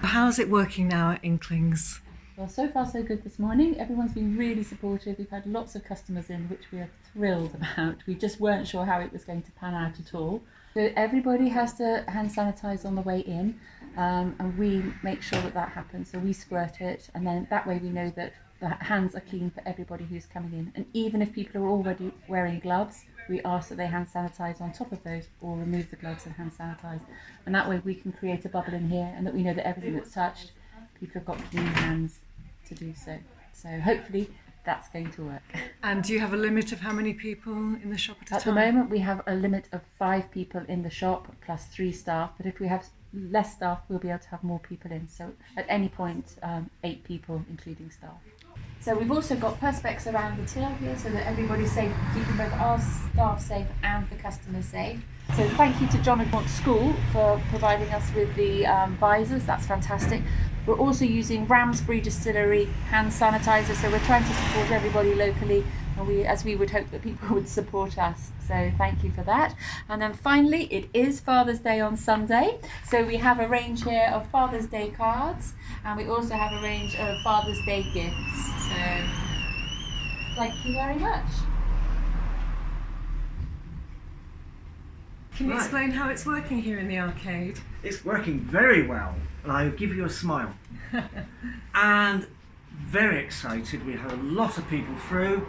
How's it working now at Inklings? Well, so far so good this morning. Everyone's been really supportive. We've had lots of customers in, which we are thrilled about. We just weren't sure how it was going to pan out at all. So everybody has to hand sanitise on the way in, and we make sure that that happens. So we squirt it, and then that way we know that the hands are clean for everybody who's coming in. And even if people are already wearing gloves, we ask that they hand sanitise on top of those, or remove the gloves and hand sanitise. And that way we can create a bubble in here, and that we know that everything that's touched, people have got clean hands to do so. So hopefully that's going to work. And do you have a limit of how many people in the shop at a time? At the moment we have a limit of 5 people in the shop plus 3 staff, but if we have less staff we'll be able to have more people in. So at any point 8 people including staff. So we've also got perspex around the till here so that everybody's safe, keeping both our staff safe and the customers safe. So thank you to John and Gaunt School for providing us with the visors, that's fantastic. We're also using Ramsbury Distillery hand sanitizer, so we're trying to support everybody locally, and as we would hope that people would support us. So thank you for that. And then finally, it is Father's Day on Sunday, so we have a range here of Father's Day cards, and we also have a range of Father's Day gifts. So thank you very much. Can you explain how it's working here in the arcade? It's working very well, and I'll give you a smile. And very excited. We have a lot of people through.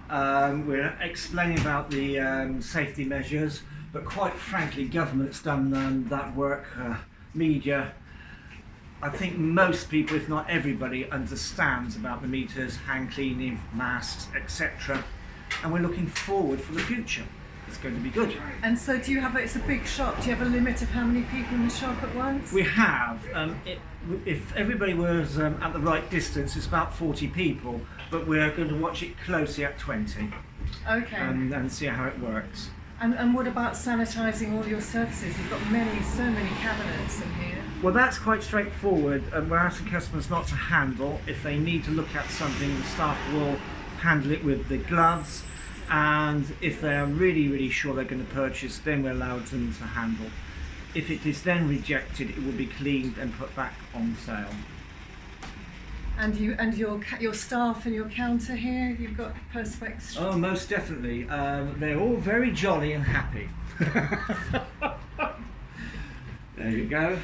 We're explaining about the safety measures, but quite frankly, government's done that work, media. I think most people, if not everybody, understands about the meters, hand cleaning, masks, etc. And we're looking forward for the future. It's going to be good. And so do you have, it's a big shop, do you have a limit of how many people in the shop at once? We have. If everybody was at the right distance, it's about 40 people, but we're going to watch it closely at 20. Okay. And see how it works. And what about sanitising all your surfaces? You've got so many cabinets in here. Well, that's quite straightforward. We're asking customers not to handle. If they need to look at something, the staff will handle it with the gloves. And if they are really, really sure they're going to purchase, then we're allowed them to handle. If it is then rejected, it will be cleaned and put back on sale. And your staff and your counter here, you've got perspex. Oh, most definitely. They're all very jolly and happy. There you go.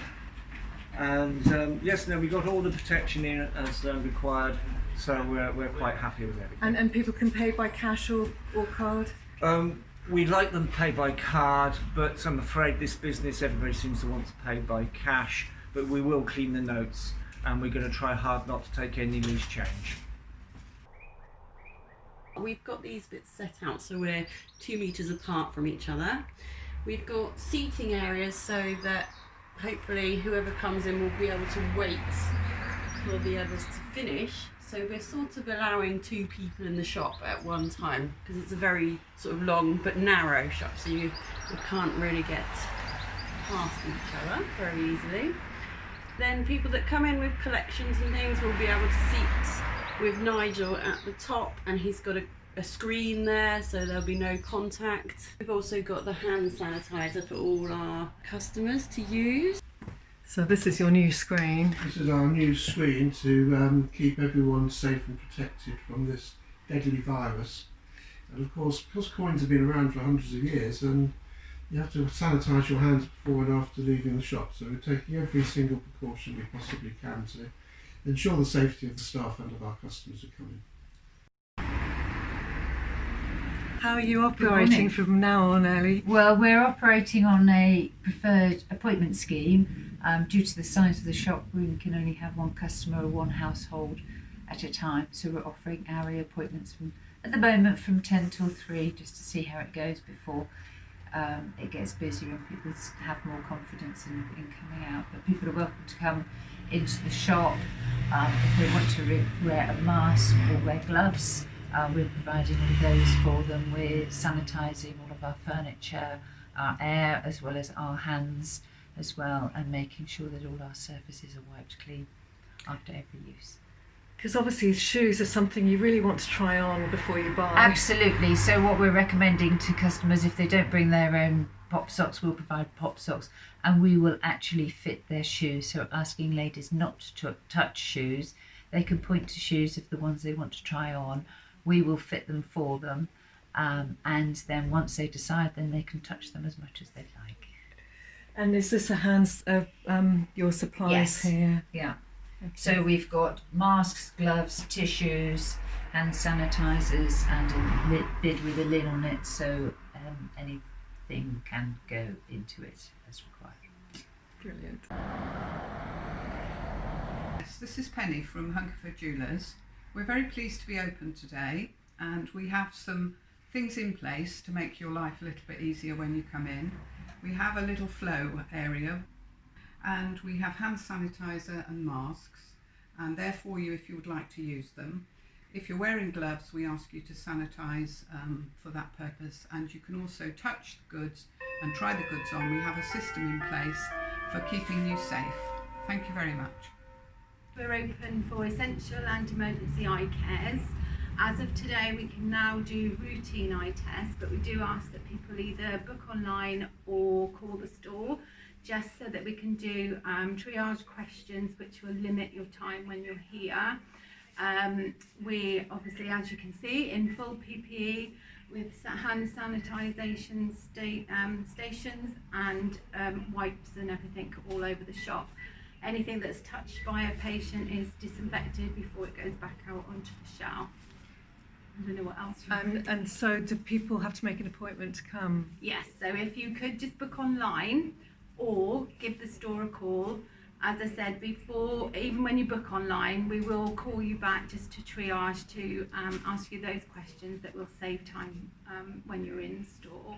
And yes, no, we got all the protection in as required. So we're quite happy with everything. And people can pay by cash or card? We like them paid by card, but I'm afraid this business, everybody seems to want to pay by cash, but we will clean the notes, and we're going to try hard not to take any loose change. We've got these bits set out so we're 2 meters apart from each other. We've got seating areas so that hopefully whoever comes in will be able to wait for the others to finish. So we're sort of allowing 2 people in the shop at one time because it's a very sort of long but narrow shop, so you can't really get past each other very easily. Then people that come in with collections and things will be able to seat with Nigel at the top, and he's got a screen there so there'll be no contact. We've also got the hand sanitizer for all our customers to use. So this is your new screen. This is our new screen to keep everyone safe and protected from this deadly virus. And of course, because coins have been around for hundreds of years, and you have to sanitise your hands before and after leaving the shop. So we're taking every single precaution we possibly can to ensure the safety of the staff and of our customers who come in. How are you operating from now on, Ellie? Well, we're operating on a preferred appointment scheme. Due to the size of the shop, we can only have 1 customer or 1 household at a time. So we're offering hourly appointments at the moment from 10 till 3, just to see how it goes before it gets busier and people have more confidence in coming out. But people are welcome to come into the shop if they want to wear a mask or wear gloves. We're providing all those for them. We're sanitising all of our furniture, our air, as well as our hands as well, and making sure that all our surfaces are wiped clean after every use. Because obviously shoes are something you really want to try on before you buy. Absolutely. So what we're recommending to customers, if they don't bring their own pop socks, we'll provide pop socks, and we will actually fit their shoes. So asking ladies not to touch shoes, they can point to shoes of the ones they want to try on. We will fit them for them, and then once they decide, then they can touch them as much as they like. And is this a hands of your supplies Yes. here? Yeah. Okay. So we've got masks, gloves, tissues, hand sanitizers, and a lid with a lid on it, so anything can go into it as required. Brilliant. Yes, this is Penny from Hungerford Jewellers. We're very pleased to be open today, and we have some things in place to make your life a little bit easier when you come in. We have a little flow area, and we have hand sanitizer and masks, and they're for you if you would like to use them. If you're wearing gloves, we ask you to sanitize for that purpose, and you can also touch the goods and try the goods on. We have a system in place for keeping you safe. Thank you very much. We're open for essential and emergency eye cares. As of today, we can now do routine eye tests, but we do ask that people either book online or call the store, just so that we can do triage questions, which will limit your time when you're here. We obviously, as you can see, in full PPE with hand sanitisation stations and wipes and everything all over the shop. Anything that's touched by a patient is disinfected before it goes back out onto the shelf. I don't know what else. And so do people have to make an appointment to come? Yes, so if you could just book online or give the store a call. As I said before, even when you book online, we will call you back just to triage, to ask you those questions that will save time when you're in store.